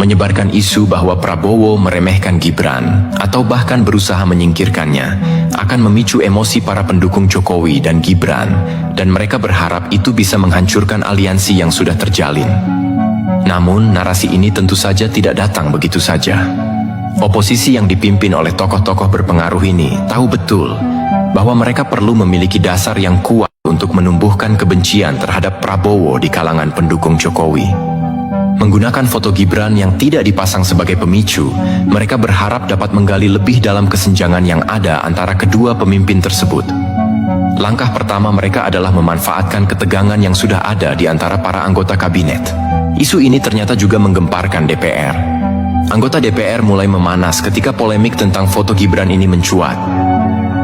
menyebarkan isu bahwa Prabowo meremehkan Gibran atau bahkan berusaha menyingkirkannya akan memicu emosi para pendukung Jokowi dan Gibran, dan mereka berharap itu bisa menghancurkan aliansi yang sudah terjalin. Namun, narasi ini tentu saja tidak datang begitu saja. Oposisi yang dipimpin oleh tokoh-tokoh berpengaruh ini tahu betul bahwa mereka perlu memiliki dasar yang kuat untuk menumbuhkan kebencian terhadap Prabowo di kalangan pendukung Jokowi. Menggunakan foto Gibran yang tidak dipasang sebagai pemicu, mereka berharap dapat menggali lebih dalam kesenjangan yang ada antara kedua pemimpin tersebut. Langkah pertama mereka adalah memanfaatkan ketegangan yang sudah ada di antara para anggota kabinet. Isu ini ternyata juga menggemparkan DPR. Anggota DPR mulai memanas ketika polemik tentang foto Gibran ini mencuat.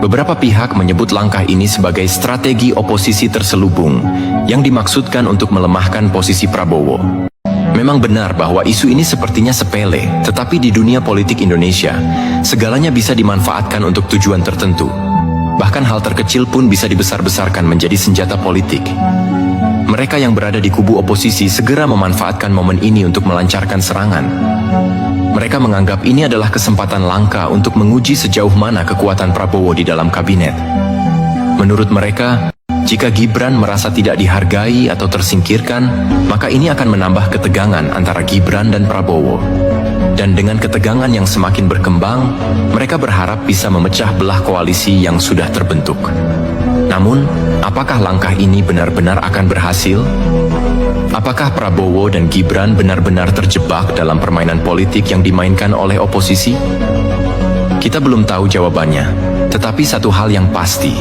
Beberapa pihak menyebut langkah ini sebagai strategi oposisi terselubung yang dimaksudkan untuk melemahkan posisi Prabowo. Memang benar bahwa isu ini sepertinya sepele, tetapi di dunia politik Indonesia, segalanya bisa dimanfaatkan untuk tujuan tertentu. Bahkan hal terkecil pun bisa dibesar-besarkan menjadi senjata politik. Mereka yang berada di kubu oposisi segera memanfaatkan momen ini untuk melancarkan serangan. Mereka menganggap ini adalah kesempatan langka untuk menguji sejauh mana kekuatan Prabowo di dalam kabinet. Menurut mereka, jika Gibran merasa tidak dihargai atau tersingkirkan, maka ini akan menambah ketegangan antara Gibran dan Prabowo. Dan dengan ketegangan yang semakin berkembang, mereka berharap bisa memecah belah koalisi yang sudah terbentuk. Namun, apakah langkah ini benar-benar akan berhasil? Apakah Prabowo dan Gibran benar-benar terjebak dalam permainan politik yang dimainkan oleh oposisi? Kita belum tahu jawabannya, tetapi satu hal yang pasti,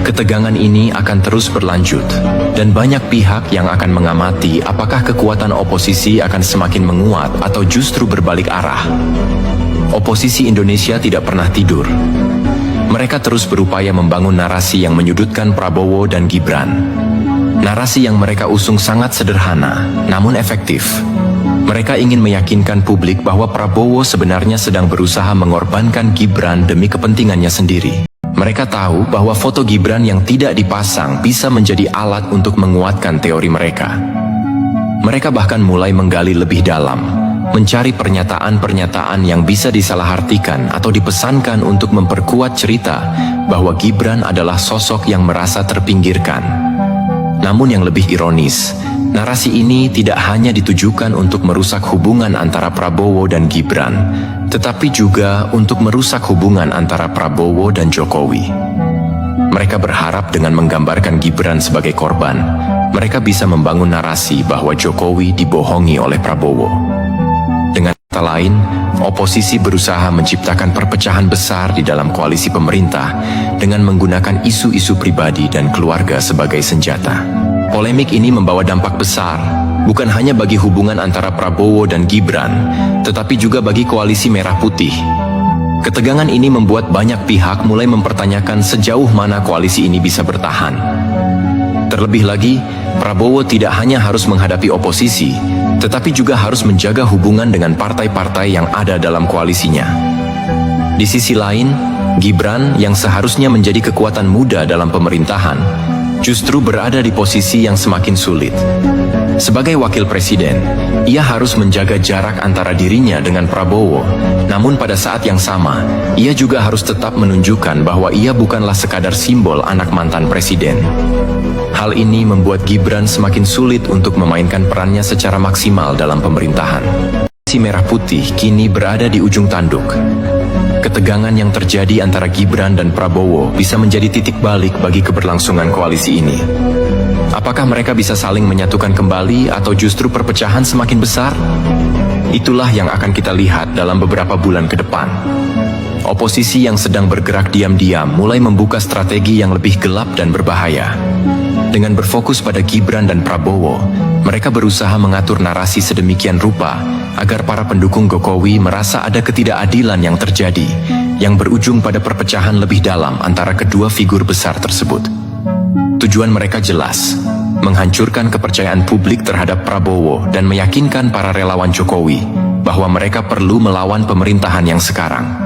ketegangan ini akan terus berlanjut, dan banyak pihak yang akan mengamati apakah kekuatan oposisi akan semakin menguat atau justru berbalik arah. Oposisi Indonesia tidak pernah tidur. Mereka terus berupaya membangun narasi yang menyudutkan Prabowo dan Gibran. Narasi yang mereka usung sangat sederhana, namun efektif. Mereka ingin meyakinkan publik bahwa Prabowo sebenarnya sedang berusaha mengorbankan Gibran demi kepentingannya sendiri. Mereka tahu bahwa foto Gibran yang tidak dipasang bisa menjadi alat untuk menguatkan teori mereka. Mereka bahkan mulai menggali lebih dalam, mencari pernyataan-pernyataan yang bisa disalahartikan atau dipesankan untuk memperkuat cerita bahwa Gibran adalah sosok yang merasa terpinggirkan. Namun yang lebih ironis, narasi ini tidak hanya ditujukan untuk merusak hubungan antara Prabowo dan Gibran, tetapi juga untuk merusak hubungan antara Prabowo dan Jokowi. Mereka berharap dengan menggambarkan Gibran sebagai korban, mereka bisa membangun narasi bahwa Jokowi dibohongi oleh Prabowo. Dengan kata lain, oposisi berusaha menciptakan perpecahan besar di dalam koalisi pemerintah dengan menggunakan isu-isu pribadi dan keluarga sebagai senjata. Polemik ini membawa dampak besar, bukan hanya bagi hubungan antara Prabowo dan Gibran, tetapi juga bagi koalisi Merah Putih. Ketegangan ini membuat banyak pihak mulai mempertanyakan sejauh mana koalisi ini bisa bertahan. Terlebih lagi, Prabowo tidak hanya harus menghadapi oposisi, tetapi juga harus menjaga hubungan dengan partai-partai yang ada dalam koalisinya. Di sisi lain, Gibran yang seharusnya menjadi kekuatan muda dalam pemerintahan, justru berada di posisi yang semakin sulit. Sebagai wakil presiden, ia harus menjaga jarak antara dirinya dengan Prabowo, namun pada saat yang sama, ia juga harus tetap menunjukkan bahwa ia bukanlah sekadar simbol anak mantan presiden. Hal ini membuat Gibran semakin sulit untuk memainkan perannya secara maksimal dalam pemerintahan. Si Merah Putih kini berada di ujung tanduk. Ketegangan yang terjadi antara Gibran dan Prabowo bisa menjadi titik balik bagi keberlangsungan koalisi ini. Apakah mereka bisa saling menyatukan kembali atau justru perpecahan semakin besar? Itulah yang akan kita lihat dalam beberapa bulan ke depan. Oposisi yang sedang bergerak diam-diam mulai membuka strategi yang lebih gelap dan berbahaya. Dengan berfokus pada Gibran dan Prabowo, mereka berusaha mengatur narasi sedemikian rupa agar para pendukung Jokowi merasa ada ketidakadilan yang terjadi, yang berujung pada perpecahan lebih dalam antara kedua figur besar tersebut. Tujuan mereka jelas, menghancurkan kepercayaan publik terhadap Prabowo dan meyakinkan para relawan Jokowi bahwa mereka perlu melawan pemerintahan yang sekarang.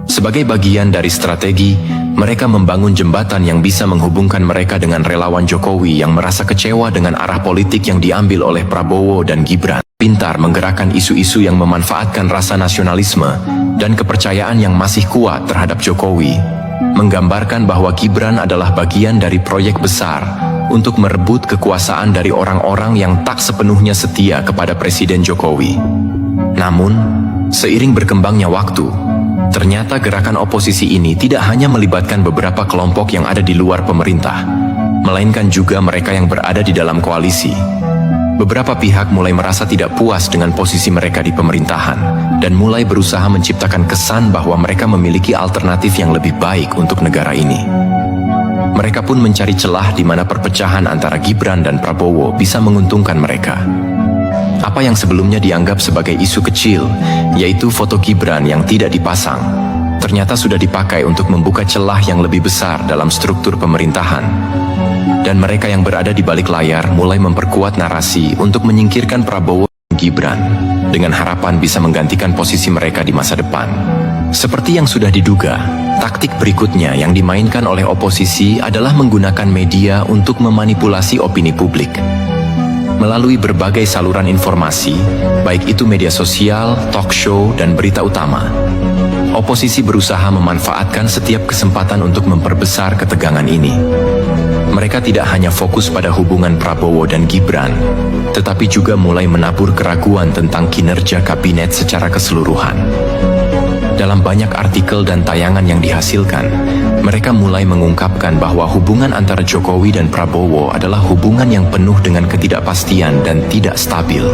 Sebagai bagian dari strategi, mereka membangun jembatan yang bisa menghubungkan mereka dengan relawan Jokowi yang merasa kecewa dengan arah politik yang diambil oleh Prabowo dan Gibran. pintar menggerakkan isu-isu yang memanfaatkan rasa nasionalisme dan kepercayaan yang masih kuat terhadap Jokowi, menggambarkan bahwa Gibran adalah bagian dari proyek besar untuk merebut kekuasaan dari orang-orang yang tak sepenuhnya setia kepada Presiden Jokowi. Namun, seiring berkembangnya waktu, ternyata gerakan oposisi ini tidak hanya melibatkan beberapa kelompok yang ada di luar pemerintah, melainkan juga mereka yang berada di dalam koalisi. Beberapa pihak mulai merasa tidak puas dengan posisi mereka di pemerintahan dan mulai berusaha menciptakan kesan bahwa mereka memiliki alternatif yang lebih baik untuk negara ini. Mereka pun mencari celah di mana perpecahan antara Gibran dan Prabowo bisa menguntungkan mereka. Apa yang sebelumnya dianggap sebagai isu kecil, yaitu foto Gibran yang tidak dipasang, ternyata sudah dipakai untuk membuka celah yang lebih besar dalam struktur pemerintahan. Dan mereka yang berada di balik layar mulai memperkuat narasi untuk menyingkirkan Prabowo dan Gibran, dengan harapan bisa menggantikan posisi mereka di masa depan. Seperti yang sudah diduga, taktik berikutnya yang dimainkan oleh oposisi adalah menggunakan media untuk memanipulasi opini publik. Melalui berbagai saluran informasi, baik itu media sosial, talk show, dan berita utama, oposisi berusaha memanfaatkan setiap kesempatan untuk memperbesar ketegangan ini. Mereka tidak hanya fokus pada hubungan Prabowo dan Gibran, tetapi juga mulai menabur keraguan tentang kinerja kabinet secara keseluruhan. Dalam banyak artikel dan tayangan yang dihasilkan, mereka mulai mengungkapkan bahwa hubungan antara Jokowi dan Prabowo adalah hubungan yang penuh dengan ketidakpastian dan tidak stabil.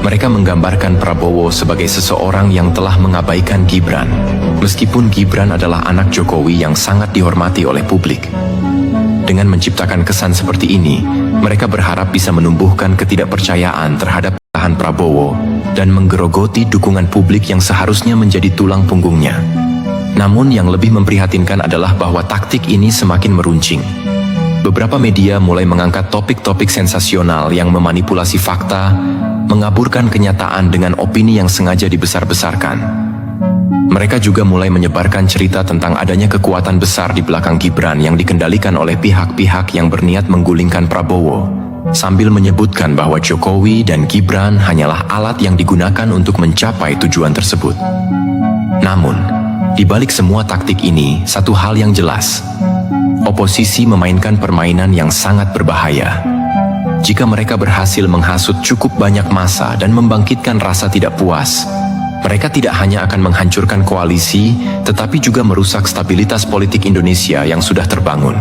Mereka menggambarkan Prabowo sebagai seseorang yang telah mengabaikan Gibran, meskipun Gibran adalah anak Jokowi yang sangat dihormati oleh publik. Dengan menciptakan kesan seperti ini, mereka berharap bisa menumbuhkan ketidakpercayaan terhadap pemerintahan Prabowo dan menggerogoti dukungan publik yang seharusnya menjadi tulang punggungnya. Namun yang lebih memprihatinkan adalah bahwa taktik ini semakin meruncing. Beberapa media mulai mengangkat topik-topik sensasional yang memanipulasi fakta, mengaburkan kenyataan dengan opini yang sengaja dibesar-besarkan. Mereka juga mulai menyebarkan cerita tentang adanya kekuatan besar di belakang Gibran yang dikendalikan oleh pihak-pihak yang berniat menggulingkan Prabowo, sambil menyebutkan bahwa Jokowi dan Gibran hanyalah alat yang digunakan untuk mencapai tujuan tersebut. Namun, di balik semua taktik ini, satu hal yang jelas, oposisi memainkan permainan yang sangat berbahaya. Jika mereka berhasil menghasut cukup banyak massa dan membangkitkan rasa tidak puas, mereka tidak hanya akan menghancurkan koalisi, tetapi juga merusak stabilitas politik Indonesia yang sudah terbangun.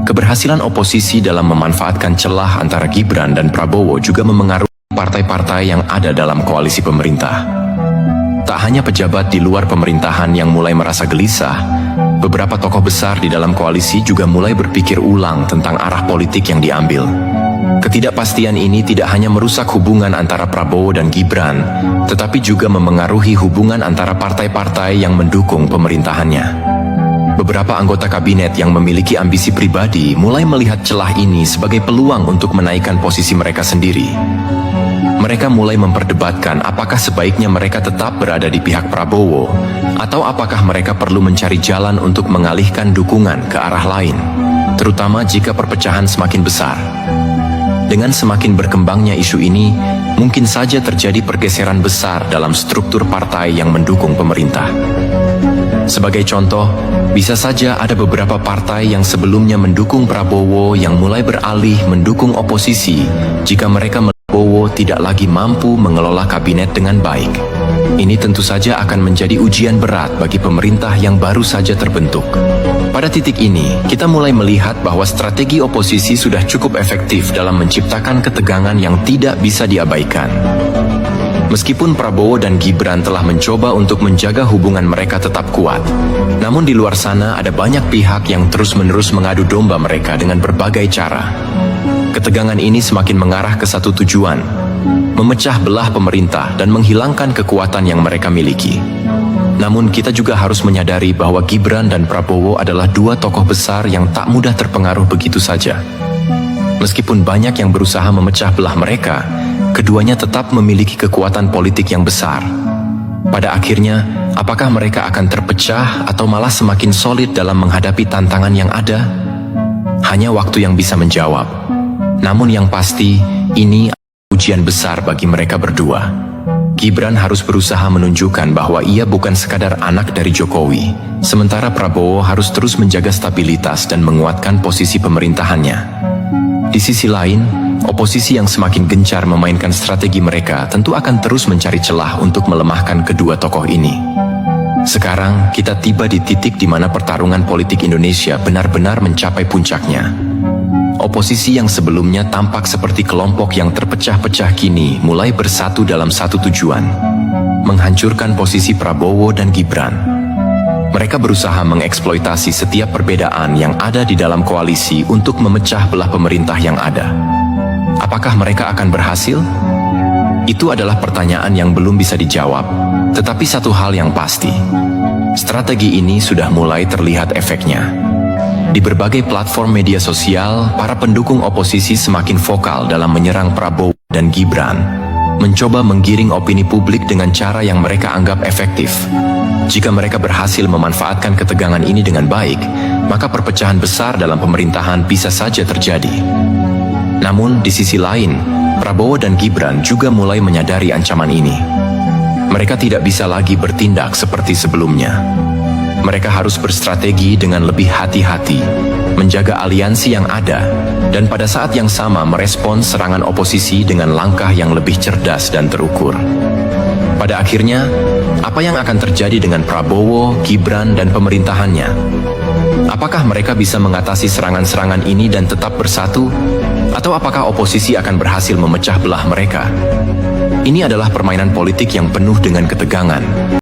Keberhasilan oposisi dalam memanfaatkan celah antara Gibran dan Prabowo juga memengaruhi partai-partai yang ada dalam koalisi pemerintah. Tak hanya pejabat di luar pemerintahan yang mulai merasa gelisah, beberapa tokoh besar di dalam koalisi juga mulai berpikir ulang tentang arah politik yang diambil. Ketidakpastian ini tidak hanya merusak hubungan antara Prabowo dan Gibran, tetapi juga memengaruhi hubungan antara partai-partai yang mendukung pemerintahannya. Beberapa anggota kabinet yang memiliki ambisi pribadi mulai melihat celah ini sebagai peluang untuk menaikkan posisi mereka sendiri. Mereka mulai memperdebatkan apakah sebaiknya mereka tetap berada di pihak Prabowo, atau apakah mereka perlu mencari jalan untuk mengalihkan dukungan ke arah lain, terutama jika perpecahan semakin besar. Dengan semakin berkembangnya isu ini, mungkin saja terjadi pergeseran besar dalam struktur partai yang mendukung pemerintah. Sebagai contoh, bisa saja ada beberapa partai yang sebelumnya mendukung Prabowo yang mulai beralih mendukung oposisi jika mereka Prabowo tidak lagi mampu mengelola kabinet dengan baik. Ini tentu saja akan menjadi ujian berat bagi pemerintah yang baru saja terbentuk. Pada titik ini, kita mulai melihat bahwa strategi oposisi sudah cukup efektif dalam menciptakan ketegangan yang tidak bisa diabaikan. Meskipun Prabowo dan Gibran telah mencoba untuk menjaga hubungan mereka tetap kuat, namun di luar sana ada banyak pihak yang terus-menerus mengadu domba mereka dengan berbagai cara. Ketegangan ini semakin mengarah ke satu tujuan, memecah belah pemerintah dan menghilangkan kekuatan yang mereka miliki. Namun kita juga harus menyadari bahwa Gibran dan Prabowo adalah dua tokoh besar yang tak mudah terpengaruh begitu saja. Meskipun banyak yang berusaha memecah belah mereka, keduanya tetap memiliki kekuatan politik yang besar. Pada akhirnya, apakah mereka akan terpecah atau malah semakin solid dalam menghadapi tantangan yang ada? Hanya waktu yang bisa menjawab. Namun yang pasti, ini ujian besar bagi mereka berdua. Gibran harus berusaha menunjukkan bahwa ia bukan sekadar anak dari Jokowi, sementara Prabowo harus terus menjaga stabilitas dan menguatkan posisi pemerintahannya. Di sisi lain, oposisi yang semakin gencar memainkan strategi mereka tentu akan terus mencari celah untuk melemahkan kedua tokoh ini. Sekarang, kita tiba di titik di mana pertarungan politik Indonesia benar-benar mencapai puncaknya. Oposisi yang sebelumnya tampak seperti kelompok yang terpecah-pecah kini mulai bersatu dalam satu tujuan: menghancurkan posisi Prabowo dan Gibran. Mereka berusaha mengeksploitasi setiap perbedaan yang ada di dalam koalisi untuk memecah belah pemerintah yang ada. Apakah mereka akan berhasil? Itu adalah pertanyaan yang belum bisa dijawab, tetapi satu hal yang pasti, strategi ini sudah mulai terlihat efeknya. Di berbagai platform media sosial, para pendukung oposisi semakin vokal dalam menyerang Prabowo dan Gibran, mencoba menggiring opini publik dengan cara yang mereka anggap efektif. Jika mereka berhasil memanfaatkan ketegangan ini dengan baik, maka perpecahan besar dalam pemerintahan bisa saja terjadi. Namun, di sisi lain, Prabowo dan Gibran juga mulai menyadari ancaman ini. Mereka tidak bisa lagi bertindak seperti sebelumnya. Mereka harus berstrategi dengan lebih hati-hati, menjaga aliansi yang ada, dan pada saat yang sama merespons serangan oposisi dengan langkah yang lebih cerdas dan terukur. Pada akhirnya, apa yang akan terjadi dengan Prabowo, Gibran, dan pemerintahannya? Apakah mereka bisa mengatasi serangan-serangan ini dan tetap bersatu? Atau apakah oposisi akan berhasil memecah belah mereka? Ini adalah permainan politik yang penuh dengan ketegangan.